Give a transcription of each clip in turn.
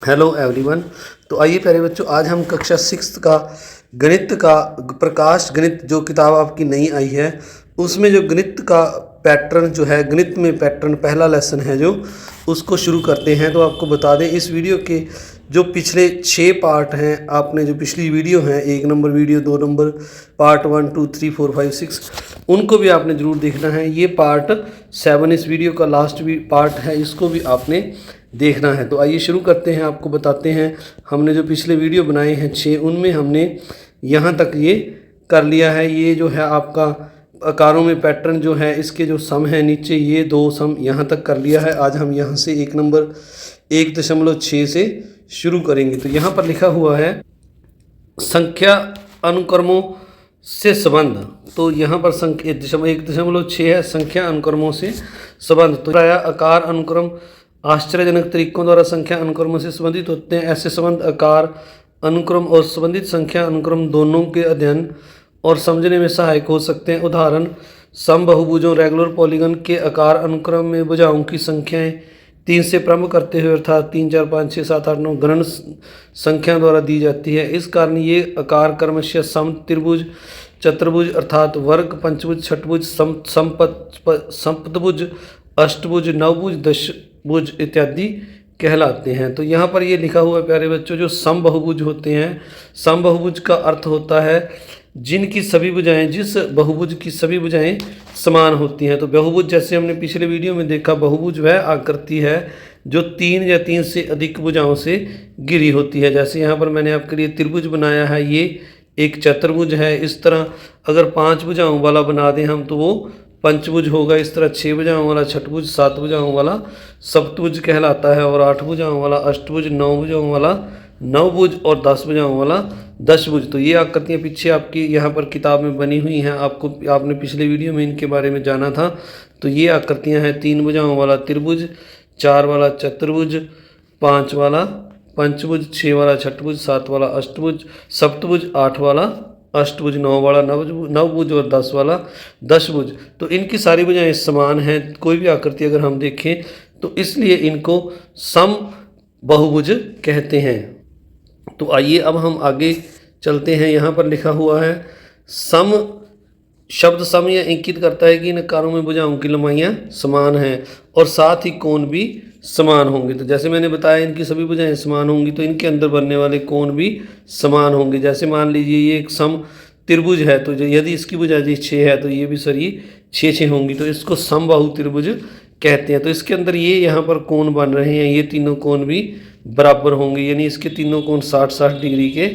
Hello everyone. तो आइए प्यारे बच्चों, आज हम कक्षा 6 का गणित का प्रकाश गणित जो किताब आपकी नई आई है उसमें जो गणित का पैटर्न जो है, गणित में पैटर्न पहला लेसन है जो, उसको शुरू करते हैं। तो आपको बता दें, इस वीडियो के जो पिछले 6 पार्ट हैं, आपने जो पिछली वीडियो हैं, 1 नंबर वीडियो, 2 नंबर पार्ट 1 2 3 4 5 6, उनको भी आपने ज़रूर देखना है। ये पार्ट 7 इस वीडियो का लास्ट भी पार्ट है, इसको भी आपने देखना है। तो आइए शुरू करते हैं। आपको बताते हैं, हमने जो पिछले वीडियो बनाए हैं 6, उनमें हमने यहाँ तक ये कर लिया है। ये जो है आपका आकारों में पैटर्न जो है, इसके जो सम है नीचे, ये 2 सम यहाँ तक कर लिया है। आज हम यहाँ से 1 नंबर 1.6 से शुरू करेंगे। तो यहाँ पर लिखा हुआ है संख्या अनुक्रमों से संबंध। तो यहाँ पर संख्या 1.6 है, संख्या अनुक्रमों से संबंध। तो आकार अनुक्रम आश्चर्यजनक तरीकों द्वारा संख्या अनुक्रमों से संबंधित होते हैं। ऐसे संबंध आकार अनुक्रम और संबंधित संख्या अनुक्रम दोनों के अध्ययन और समझने में सहायक हो सकते हैं। उदाहरण, समबहुभुजों रेगुलर पॉलीगन के आकार अनुक्रम में भुजाओं की संख्याएं 3 से प्रारंभ करते हुए अर्थात 3 4 5 6 7 8 9 गणन संख्या द्वारा दी जाती है। इस कारण ये आकार क्रमशः सम त्रिभुज, चतुर्भुज अर्थात वर्ग, पंचभुज, छठभुज, सप्तभुज, अष्टभुज, नवभुज, दशभुज इत्यादि कहलाते हैं। तो यहाँ पर ये लिखा हुआ है प्यारे बच्चों, जो समबहुभुज होते हैं, समबहुभुज का अर्थ होता है जिनकी सभी भुजाएं, जिस बहुभुज की सभी भुजाएं समान होती हैं। तो बहुभुज, जैसे हमने पिछले वीडियो में देखा, बहुभुज वह आकृति है जो 3 या 3 से अधिक भुजाओं से घिरी होती है। जैसे यहाँ पर मैंने आपके लिए त्रिभुज बनाया है, ये एक चतुर्भुज है। इस तरह अगर 5 भुजाओं वाला बना दें हम तो वो पंचभुज होगा। इस तरह 6 भुजाओं वाला छठभुज, 7 भुजाओं वाला सप्तभुज कहलाता है, और 8 भुजाओं वाला अष्टभुज, 9 भुजाओं वाला नवभुज और 10 भुजाओं वाला दशभुज। तो ये आकृतियाँ पीछे आपकी यहाँ पर किताब में बनी हुई हैं। आपने पिछले वीडियो में इनके बारे में जाना था। तो ये आकृतियाँ हैं 3 भुजाओं वाला त्रिभुज, 4 वाला चतुर्भुज, 5 वाला पंचभुज, 6 वाला छठभुज, 7 वाला अष्टभुज, सप्तभुज, 8 वाला अष्टभुज, 9 वाला नवभुज और 10 वाला दशभुज। तो इनकी सारी भुजाएं समान हैं। कोई भी आकृति अगर हम देखें तो इसलिए इनको सम बहुभुज कहते हैं। तो आइए अब हम आगे चलते हैं। यहाँ पर लिखा हुआ है सम शब्द सम यह इंगित करता है कि इन आकारों में भुजाओं की लंबाइयाँ समान हैं और साथ ही कोण भी समान होंगे। तो जैसे मैंने बताया, इनकी सभी भुजाएं समान होंगी तो इनके अंदर बनने वाले कोण भी समान होंगे। जैसे मान लीजिए ये एक सम त्रिभुज है, तो यदि इसकी भुजा 6 है तो ये भी सर 6 होंगी, तो इसको समबाहु त्रिभुज कहते हैं। तो इसके अंदर ये यहाँ पर कोण बन रहे हैं, ये तीनों कोण भी बराबर होंगे, यानी इसके तीनों कोण 60-60 डिग्री के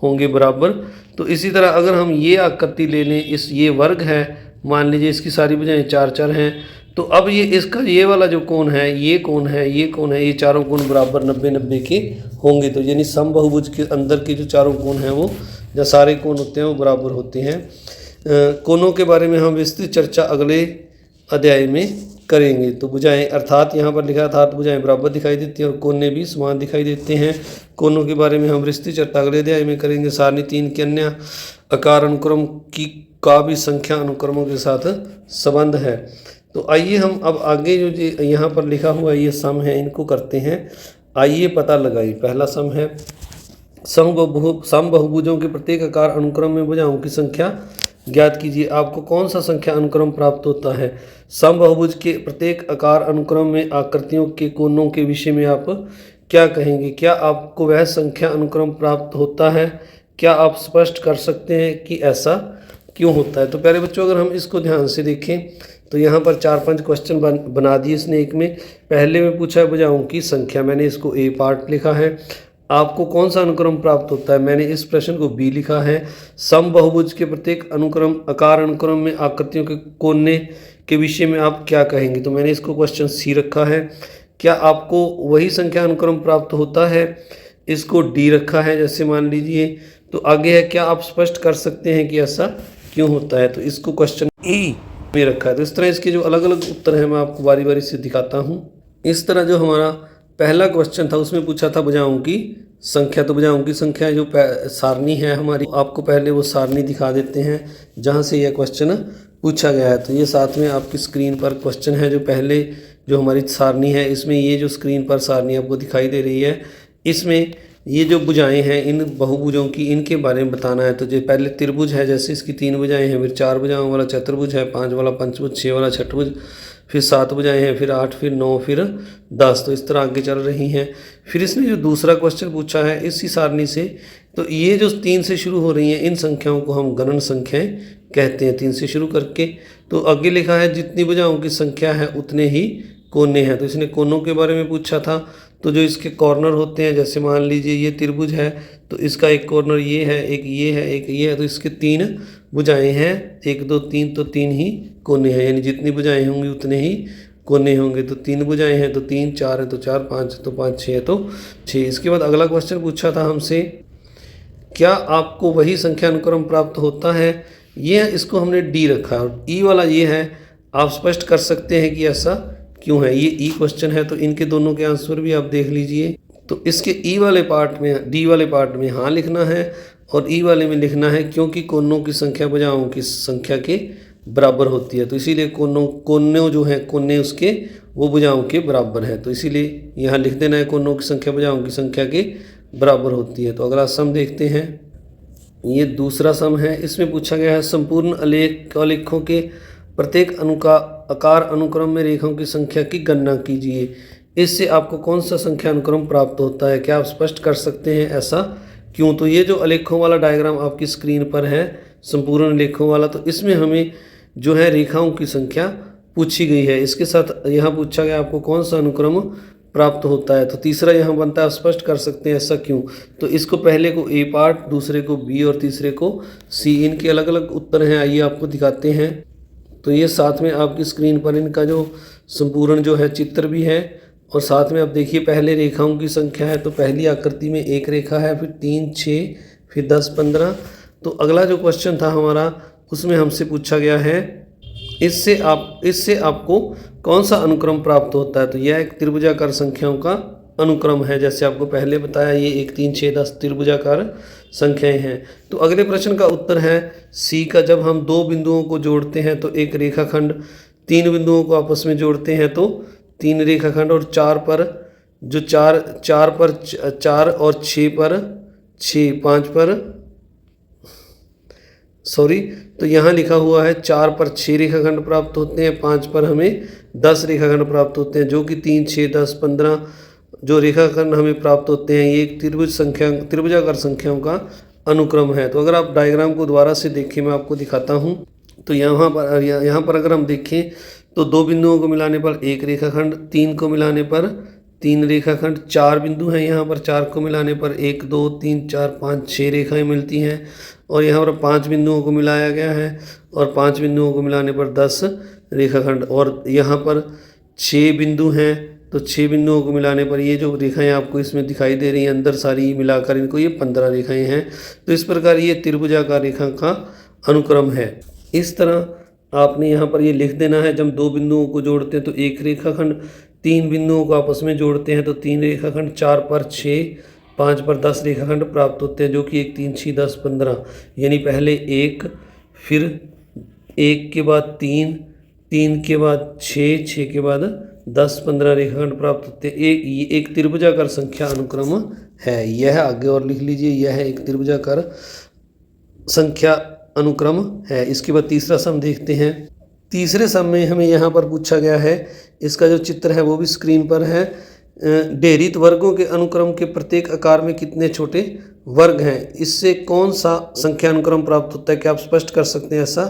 होंगे बराबर। तो इसी तरह अगर हम ये आकृति ले लें, ये वर्ग है, मान लीजिए इसकी सारी भुजाएं 4 हैं, तो अब ये इसका ये वाला जो कोण है, ये कोण है, ये कोण है, ये चारों कोण बराबर 90-90 के होंगे। तो यानी समबहुभुज के अंदर के जो चारों कोण हैं वो, जो सारे कोण होते हैं वो बराबर होते हैं। कोणों के बारे में हम विस्तृत चर्चा अगले अध्याय में करेंगे। तो भुजाएं अर्थात यहाँ पर लिखा अर्थात भुजाएं बराबर दिखाई देती हैं और कोने भी समान दिखाई देते हैं। कोनों के बारे में हम विस्तृत चर्चा अगले अध्याय में करेंगे। सारणी 3 के अन्य आकार अनुक्रम का भी संख्या अनुक्रमों के साथ संबंध है। तो आइए हम अब आगे जो यहाँ पर लिखा हुआ ये सम है, इनको करते हैं। आइए पता लगाइए। पहला सम है समबहुभुजों के प्रत्येक आकार अनुक्रम में भुजाओं की संख्या ज्ञात कीजिए। आपको कौन सा संख्या अनुक्रम प्राप्त होता है? समबहुभुज के प्रत्येक आकार अनुक्रम में आकृतियों के कोणों के विषय में आप क्या कहेंगे? क्या आपको वह संख्या अनुक्रम प्राप्त होता है? क्या आप स्पष्ट कर सकते हैं कि ऐसा क्यों होता है? तो प्यारे बच्चों, अगर हम इसको ध्यान से देखें तो यहाँ पर 4-5 क्वेश्चन बना दिए इसने। एक में पहले में पूछा है भुजाओं की संख्या, मैंने इसको ए पार्ट लिखा है। आपको कौन सा अनुक्रम प्राप्त होता है? मैंने इस प्रश्न को बी लिखा है। समबहुभुज के प्रत्येक आकार अनुक्रम में आकृतियों के कोने के विषय में आप क्या कहेंगे? तो मैंने इसको क्वेश्चन सी रखा है। क्या आपको वही संख्या अनुक्रम प्राप्त होता है? इसको डी रखा है। जैसे मान लीजिए, तो आगे है क्या आप स्पष्ट कर सकते हैं कि ऐसा क्यों होता है? तो इसको क्वेश्चन ई में रखा है। तो इस तरह इसके जो अलग अलग उत्तर हैं मैं आपको बारी बारी से दिखाता हूँ। इस तरह जो हमारा पहला क्वेश्चन था उसमें पूछा था भुजाओं की संख्या। तो भुजाओं की संख्या जो सारणी है हमारी, आपको पहले वो सारणी दिखा देते हैं जहाँ से यह क्वेश्चन पूछा गया है। तो ये साथ में आपकी स्क्रीन पर क्वेश्चन है। जो पहले जो हमारी सारणी है, इसमें ये जो स्क्रीन पर सारणी आपको दिखाई दे रही है, इसमें ये जो भुजाएं हैं इन बहुभुजों की, इनके बारे में बताना है। तो जो पहले त्रिभुज है, जैसे इसकी 3 भुजाएं हैं, फिर 4 भुजाओं वाला चतुर्भुज है, 5 वाला पंचभुज, 6 वाला छठभुज, फिर 7 भुजाएं हैं, फिर 8, फिर 9, फिर 10। तो इस तरह आगे चल रही हैं। फिर इसने जो दूसरा क्वेश्चन पूछा है इसी सारणी से, तो ये जो 3 से शुरू हो रही हैं इन संख्याओं को हम गणन संख्याएं कहते हैं, 3 से शुरू करके। तो आगे लिखा है जितनी भुजाओं की संख्या है उतने ही कोने हैं। तो इसने कोनों के बारे में पूछा था। तो जो इसके कॉर्नर होते हैं, जैसे मान लीजिए ये त्रिभुज है, तो इसका एक कॉर्नर ये है, एक ये है, एक ये है, तो इसके 3 भुजाएं हैं, 1 2 3, तो 3 ही कोने हैं, यानी जितनी भुजाएं होंगी उतने ही कोने होंगे। तो 3 भुजाएं हैं तो 3, 4 है तो 4, 5 है तो 5, 6 है तो 6। इसके बाद अगला क्वेश्चन पूछा था हमसे, क्या आपको वही संख्या अनुक्रम प्राप्त होता है? ये इसको हमने डी रखा है, और ई वाला ये है। आप स्पष्ट कर सकते हैं कि ऐसा क्यों है। ये ई क्वेश्चन है, तो इनके दोनों के आंसर भी आप देख लीजिए। तो इसके ई वाले पार्ट में, डी वाले पार्ट में हाँ लिखना है, और ई वाले में लिखना है क्योंकि कोनों की संख्या भुजाओं की संख्या के बराबर होती है। तो इसीलिए कोने जो हैं, कोने उसके वो भुजाओं के बराबर है। तो इसीलिए यहाँ लिख देना है कोनों की संख्या भुजाओं की संख्या के बराबर होती है। तो अगला सम देखते हैं। ये दूसरा सम है। इसमें पूछा गया है संपूर्ण आलेखों के प्रत्येक आकार अनुक्रम में रेखाओं की संख्या की गणना कीजिए। इससे आपको कौन सा संख्या अनुक्रम प्राप्त होता है? क्या आप स्पष्ट कर सकते हैं ऐसा क्यों? तो ये जो आलेखों वाला डायग्राम आपकी स्क्रीन पर है, संपूर्ण आलेखों वाला, तो इसमें हमें जो है रेखाओं की संख्या पूछी गई है। इसके साथ यहाँ पूछा गया आपको कौन सा अनुक्रम प्राप्त होता है। तो तीसरा यहाँ बनता है, आप स्पष्ट कर सकते हैं ऐसा क्यों? तो इसको पहले को ए पार्ट, दूसरे को बी और तीसरे को सी। इनके अलग अलग उत्तर हैं, आइए आपको दिखाते हैं। तो ये साथ में आपकी स्क्रीन पर इनका जो संपूर्ण जो है चित्र भी है, और साथ में आप देखिए पहले रेखाओं की संख्या है। तो पहली आकृति में एक रेखा है, फिर 3 6, फिर 10 15। तो अगला जो क्वेश्चन था हमारा, उसमें हमसे पूछा गया है इससे आपको कौन सा अनुक्रम प्राप्त होता है? तो यह एक त्रिभुजाकार संख्याओं का अनुक्रम है। जैसे आपको पहले बताया, ये 1 3 6 10 त्रिभुजाकार संख्याएं हैं। तो अगले प्रश्न का उत्तर है सी का। जब हम 2 बिंदुओं को जोड़ते हैं तो एक रेखाखंड, 3 बिंदुओं को आपस में जोड़ते हैं तो 3 रेखाखंड, और 4 पर जो 4 और 6 पर 6, 5 पर तो यहाँ लिखा हुआ है 4 पर 6 रेखाखंड प्राप्त होते हैं, 5 पर हमें 10 रेखाखंड प्राप्त होते हैं, जो कि 3 6 10 15 जो रेखाखंड हमें प्राप्त होते हैं, ये एक त्रिभुजाकार संख्याओं का अनुक्रम है। तो अगर आप डायग्राम को दोबारा से देखें, मैं आपको दिखाता हूँ। तो यहाँ पर अगर हम देखें तो 2 बिंदुओं को मिलाने पर एक रेखाखंड, 3 को मिलाने पर 3 रेखाखंड, 4 बिंदु हैं यहाँ पर, 4 को मिलाने पर 1 2 3 4 5 6 रेखाएं मिलती हैं, और यहाँ पर 5 बिंदुओं को मिलाया गया है, और 5 बिंदुओं को मिलाने पर 10 रेखाखंड, और यहाँ पर 6 बिंदु हैं। तो 6 बिंदुओं को मिलाने पर ये जो रेखाएं आपको इसमें दिखाई दे रही हैं अंदर सारी मिलाकर इनको, ये 15 रेखाएं हैं। तो इस प्रकार ये त्रिभुजाकार रेखा का अनुक्रम है। इस तरह आपने यहाँ पर ये लिख देना है, जब 2 बिंदुओं को जोड़ते हैं तो एक रेखाखंड, 3 बिंदुओं को आपस में जोड़ते हैं तो 3 रेखाखंड, 4 पर 6, 5 पर 10 रेखाखंड प्राप्त होते हैं, जो कि 1 3 6 10 15, यानी पहले 1, फिर 1 के बाद 3, 3 के बाद 6, 6 के बाद 10 15 रेखाखंड प्राप्त होते हैं। एक त्रिभुजाकार संख्या अनुक्रम है। यह आगे और लिख लीजिए, यह एक त्रिभुजाकार संख्या अनुक्रम है। इसके बाद तीसरा सम देखते हैं। तीसरे सम में हमें यहाँ पर पूछा गया है, इसका जो चित्र है वो भी स्क्रीन पर है। डेरित वर्गों के अनुक्रम के प्रत्येक आकार में कितने छोटे वर्ग हैं? इससे कौन सा संख्या अनुक्रम प्राप्त होता है? क्या आप स्पष्ट कर सकते हैं ऐसा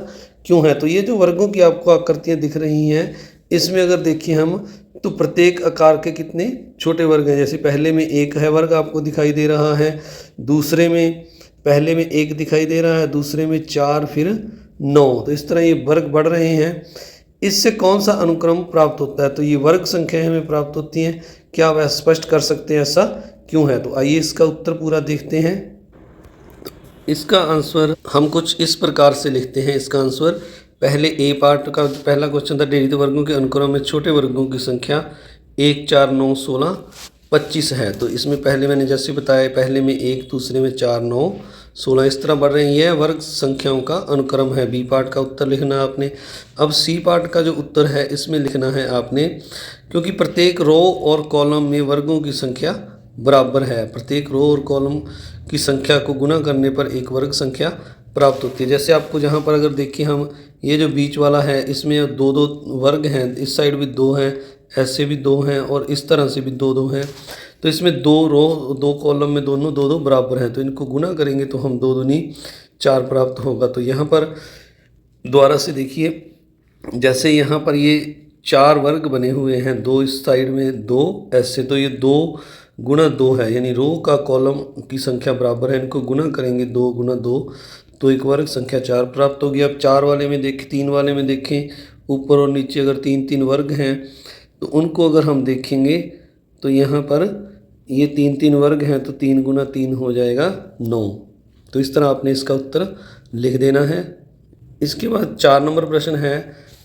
क्यों है? तो ये जो वर्गों की आपको आकृतियाँ दिख रही हैं, इसमें अगर देखिए हम, तो प्रत्येक आकार के कितने छोटे वर्ग हैं। जैसे पहले में 1 है वर्ग आपको दिखाई दे रहा है, दूसरे में पहले में 1 दिखाई दे रहा है, दूसरे में 4, फिर 9। तो इस तरह ये वर्ग बढ़ रहे हैं। इससे कौन सा अनुक्रम प्राप्त होता है? तो ये वर्ग संख्याएं हमें प्राप्त होती हैं। क्या आप स्पष्ट कर सकते हैं ऐसा क्यों है? तो आइए इसका उत्तर पूरा देखते हैं। इसका आंसर हम कुछ इस प्रकार से लिखते हैं। इसका आंसर पहले ए पार्ट का पहला क्वेश्चन था, डेरित वर्गों के अनुक्रम में छोटे वर्गों की संख्या 1 4 9 16 25 है। तो इसमें पहले मैंने जैसे बताया, पहले में 1, दूसरे में 4 9 16, इस तरह बढ़ रही है। वर्ग संख्याओं का अनुक्रम है। बी पार्ट का उत्तर लिखना है आपने। अब सी पार्ट का जो उत्तर है इसमें लिखना है आपने, क्योंकि प्रत्येक रो और कॉलम में वर्गों की संख्या बराबर है। प्रत्येक रो और कॉलम की संख्या को गुना करने पर एक वर्ग संख्या प्राप्त होती है। जैसे आपको जहाँ पर अगर देखिए हम ये जो बीच वाला है इसमें दो दो वर्ग हैं, इस साइड भी दो हैं, ऐसे भी दो हैं और इस तरह से भी दो दो हैं। तो इसमें दो रो दो कॉलम में दोनों दो दो बराबर हैं, तो इनको गुना करेंगे तो हम 2 दूनी 4 प्राप्त होगा। तो यहाँ पर दोबारा से देखिए, जैसे यहाँ पर ये 4 वर्ग बने हुए हैं, 2 इस साइड में 2 ऐसे, तो ये 2 गुणा 2 है, यानी रो का कॉलम की संख्या बराबर है। इनको गुना करेंगे 2 गुना 2 तो एक वर्ग संख्या 4 प्राप्त होगी। अब 4 वाले में देखें, 3 वाले में देखें, ऊपर और नीचे अगर 3 3 वर्ग हैं तो उनको अगर हम देखेंगे तो यहाँ पर ये 3 3 वर्ग हैं, तो 3 गुना 3 हो जाएगा 9। तो इस तरह आपने इसका उत्तर लिख देना है। इसके बाद 4 नंबर प्रश्न है।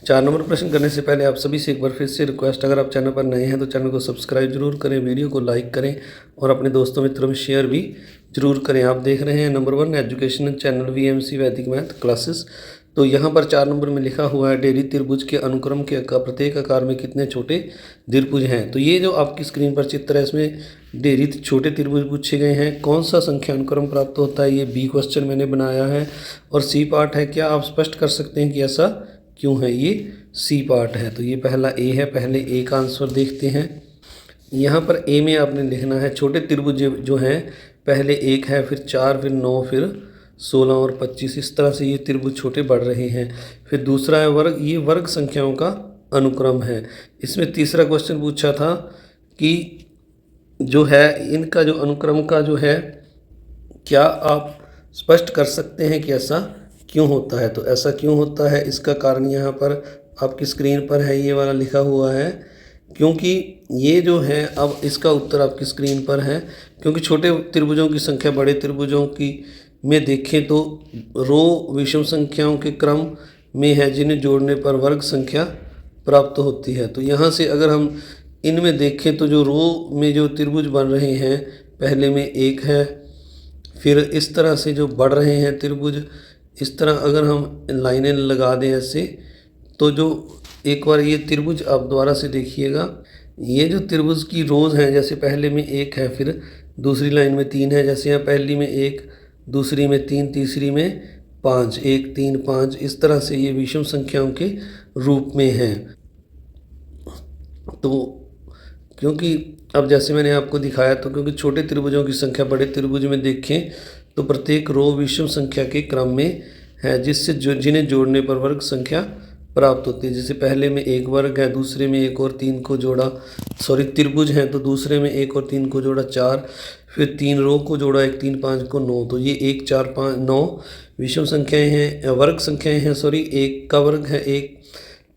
4 नंबर प्रश्न करने से पहले आप सभी से एक बार फिर से रिक्वेस्ट, अगर आप चैनल पर नए हैं तो चैनल को सब्सक्राइब जरूर करें, वीडियो को लाइक करें और अपने दोस्तों मित्रों में शेयर भी जरूर करें। आप देख रहे हैं नंबर 1 एजुकेशनल चैनल VMC वैदिक मैथ क्लासेस। तो यहाँ पर 4 नंबर में लिखा हुआ है डेरी त्रिभुज के अनुक्रम के प्रत्येक आकार में कितने छोटे त्रिभुज हैं। तो ये जो आपकी स्क्रीन पर चित्र है इसमें डेरी छोटे त्रिभुज पूछे गए हैं। कौन सा संख्या अनुक्रम प्राप्त होता है, ये B क्वेश्चन मैंने बनाया है। और C पार्ट है, क्या आप स्पष्ट कर सकते हैं कि ऐसा क्यों है, ये C पार्ट है। तो ये पहला A है, पहले A का आंसर देखते हैं। यहाँ पर A में आपने लिखना है छोटे त्रिभुज जो हैं, पहले 1 है, फिर 4, फिर 9, फिर 16 और 25, इस तरह से ये त्रिभुज छोटे बढ़ रहे हैं। फिर दूसरा है वर्ग, ये वर्ग संख्याओं का अनुक्रम है। इसमें तीसरा क्वेश्चन पूछा था कि जो है इनका जो अनुक्रम का जो है, क्या आप स्पष्ट कर सकते हैं कि ऐसा क्यों होता है। तो ऐसा क्यों होता है, इसका कारण यहाँ पर आपकी स्क्रीन पर है, ये वाला लिखा हुआ है। क्योंकि ये जो है, अब इसका उत्तर आपकी स्क्रीन पर है, क्योंकि छोटे त्रिभुजों की संख्या बड़े त्रिभुजों की में देखें तो रो विषम संख्याओं के क्रम में है, जिन्हें जोड़ने पर वर्ग संख्या प्राप्त होती है। तो यहाँ से अगर हम इनमें देखें तो जो रो में जो त्रिभुज बन रहे हैं, पहले में 1 है, फिर इस तरह से जो बढ़ रहे हैं त्रिभुज, इस तरह अगर हम लाइनें लगा दें ऐसे, तो जो एक बार ये त्रिभुज आप दोबारा से देखिएगा, ये जो त्रिभुज की रोज हैं, जैसे पहले में 1 है, फिर दूसरी लाइन में 3 है, जैसे यहाँ पहली में 1, दूसरी में 3, तीसरी में 5, 1 3 5, इस तरह से ये विषम संख्याओं के रूप में हैं। तो क्योंकि अब जैसे मैंने आपको दिखाया, तो क्योंकि छोटे त्रिभुजों की संख्या बड़े त्रिभुज में देखें तो प्रत्येक रो विषम संख्या के क्रम में है, जिससे जिन्हें जोड़ने पर वर्ग संख्या प्राप्त होती है। जैसे पहले में 1 वर्ग है, दूसरे में 1 और 3 को जोड़ा, त्रिभुज हैं तो दूसरे में 1 और 3 को जोड़ा 4, फिर 3 रो को जोड़ा 1 3 5 को 9, तो ये 1 4 5 9 विषम संख्याएं हैं, वर्ग संख्याएं हैं। 1 का वर्ग है 1,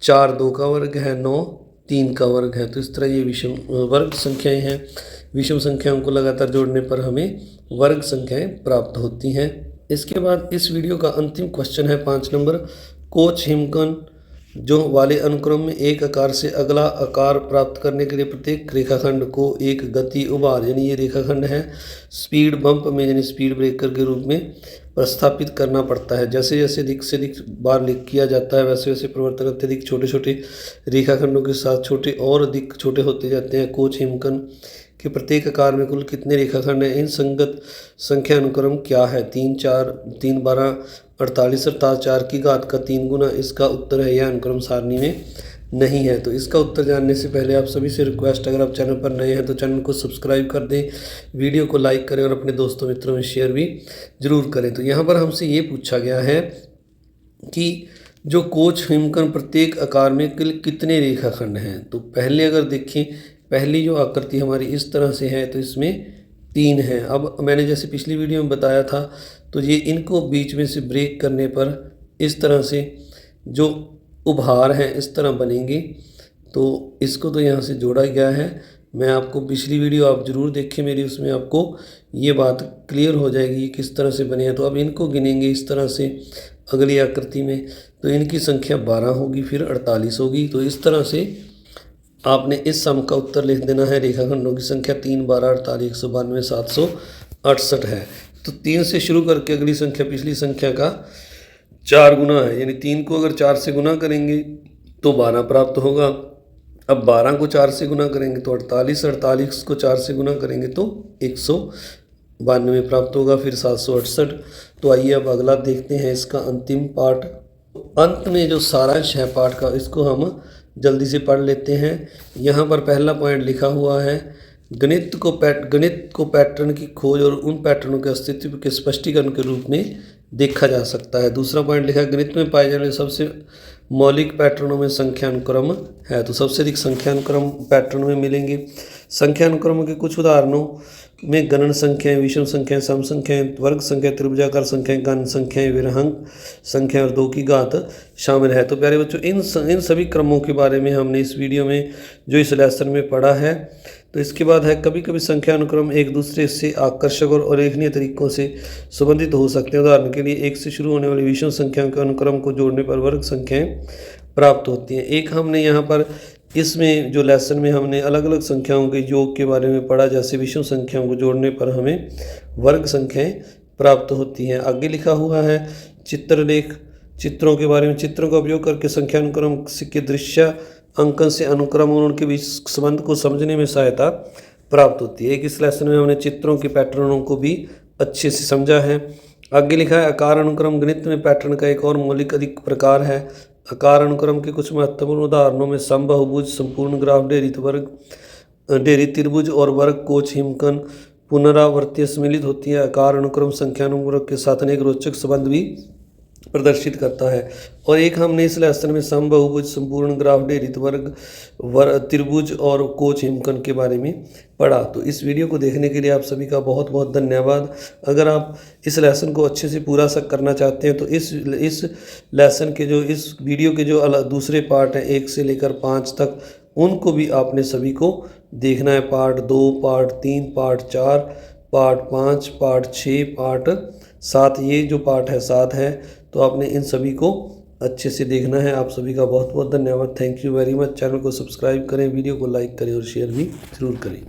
4 2 का वर्ग है 9, 3 का वर्ग है। तो इस तरह ये विषम वर्ग संख्याएं हैं। विषम संख्याओं को लगातार जोड़ने पर हमें वर्ग संख्याएं प्राप्त होती हैं। इसके बाद इस वीडियो का अंतिम क्वेश्चन है 5 नंबर। कोच हिमकन जो वाले अनुक्रम में एक आकार से अगला आकार प्राप्त करने के लिए प्रत्येक रेखाखंड को एक गति उभार, यानी ये रेखाखंड है, स्पीड बम्प में यानी स्पीड ब्रेकर के रूप में प्रस्थापित करना पड़ता है। जैसे जैसे अधिक से अधिक बार लिख किया जाता है, वैसे वैसे परिवर्तन अत्यधिक छोटे छोटे रेखाखंडों के साथ छोटे और अधिक छोटे होते जाते हैं। कोच हिमकन के प्रत्येक आकार में कुल कितने रेखाखंड हैं, इन संगत संख्या अनुक्रम क्या है। 3 4 3 12 48 अर्थात 4 की घात का 3 गुना इसका उत्तर है, यह अनुक्रम सारणी में नहीं है। तो इसका उत्तर जानने से पहले आप सभी से रिक्वेस्ट, अगर आप चैनल पर नए हैं तो चैनल को सब्सक्राइब कर दें, वीडियो को लाइक करें और अपने दोस्तों मित्रों में शेयर भी जरूर करें। तो यहाँ पर हमसे ये पूछा गया है कि जो कोच हिमकन प्रत्येक आकार में कुल कितने रेखाखंड हैं। तो पहले अगर देखें, पहली जो आकृति हमारी इस तरह से है, तो इसमें 3 हैं। अब मैंने जैसे पिछली वीडियो में बताया था, तो ये इनको बीच में से ब्रेक करने पर इस तरह से जो उभार हैं इस तरह बनेंगे। तो इसको तो यहाँ से जोड़ा गया है। मैं आपको पिछली वीडियो आप ज़रूर देखें मेरी, उसमें आपको ये बात क्लियर हो जाएगी किस तरह से बने हैं। तो अब इनको गिनेंगे इस तरह से अगली आकृति में, तो इनकी संख्या 12 होगी, फिर 48 होगी। तो इस तरह से आपने इस सम का उत्तर लिख देना है। रेखाखंडों की संख्या 3 12 48 192 768 है। तो 3 से शुरू करके अगली संख्या पिछली संख्या का 4 गुना है, यानी 3 को अगर 4 से गुना करेंगे तो 12 प्राप्त होगा। अब 12 को 4 से गुना करेंगे तो 48, 48 को 4 से गुना करेंगे तो 192 प्राप्त होगा, फिर 768। तो आइए अब अगला देखते हैं इसका अंतिम पार्ट। अंत में जो सारांश है पाठ का, इसको हम जल्दी से पढ़ लेते हैं। यहाँ पर पहला पॉइंट लिखा हुआ है, गणित को पैटर्न की खोज और उन पैटर्नों के अस्तित्व के स्पष्टीकरण के रूप में देखा जा सकता है। दूसरा पॉइंट लिखा है, गणित में पाए जाने वाले सबसे मौलिक पैटर्नों में संख्यानुक्रम है। तो सबसे अधिक संख्यानुक्रम पैटर्न में मिलेंगे। संख्यानुक्रम के कुछ उदाहरणों में गणन संख्याएं, विषम संख्याएं, सम संख्याएं, वर्ग संख्या, त्रिभुजाकार संख्याएं, घन संख्याएं, विरहंक संख्या और 2 की घात शामिल है। तो प्यारे बच्चों, इन सभी क्रमों के बारे में हमने इस वीडियो में जो इस लेसन में पढ़ा है। तो इसके बाद है, कभी कभी संख्यानुक्रम एक दूसरे से आकर्षक और उल्लेखनीय तरीकों से संबंधित हो सकते हैं। उदाहरण के लिए, 1 से शुरू होने वाली विषम संख्याओं के अनुक्रम को जोड़ने पर वर्ग संख्याएं प्राप्त होती हैं। एक हमने यहाँ पर इसमें जो लेसन में हमने अलग अलग संख्याओं के योग के बारे में पढ़ा, जैसे विषम संख्याओं को जोड़ने पर हमें वर्ग संख्याएं प्राप्त होती हैं। आगे लिखा हुआ है, चित्रलेख, चित्रों के बारे में, चित्रों का उपयोग करके संख्यानुक्रम के दृश्य अंकन से अनुक्रम और उनके बीच संबंध को समझने में सहायता प्राप्त होती है। इस लेसन में हमने चित्रों के पैटर्नों को भी अच्छे से समझा है। आगे लिखा है, आकार अनुक्रम गणित में पैटर्न का एक और मौलिक अधिक प्रकार है। आकार अनुक्रम के कुछ महत्वपूर्ण उदाहरणों में समबाहुभुज, संपूर्ण ग्राफ, डेरी त्रिभुज और वर्ग कोच हिमकन पुनरावृत्तियां सम्मिलित होती है। आकार अनुक्रम संख्यानुक्रम के साथ अनेक रोचक संबंध भी प्रदर्शित करता है। और एक हमने इस लेसन में समबाहुभुज, संपूर्ण ग्राफ, डेरी वर्ग त्रिभुज और कोच हिमकन के बारे में पढ़ा। तो इस वीडियो को देखने के लिए आप सभी का बहुत बहुत धन्यवाद। अगर आप इस लेसन को अच्छे से पूरा करना चाहते हैं तो इस लेसन के जो इस वीडियो के जो दूसरे पार्ट हैं 1 से लेकर 5 तक, उनको भी आपने सभी को देखना है। Part 2, part 3, part 4, part 5, part 6, part 7, ये जो पार्ट है 7 है। तो आपने इन सभी को अच्छे से देखना है। आप सभी का बहुत बहुत धन्यवाद। Thank you very much. Channel को सब्सक्राइब करें, वीडियो को लाइक करें और शेयर भी जरूर करें।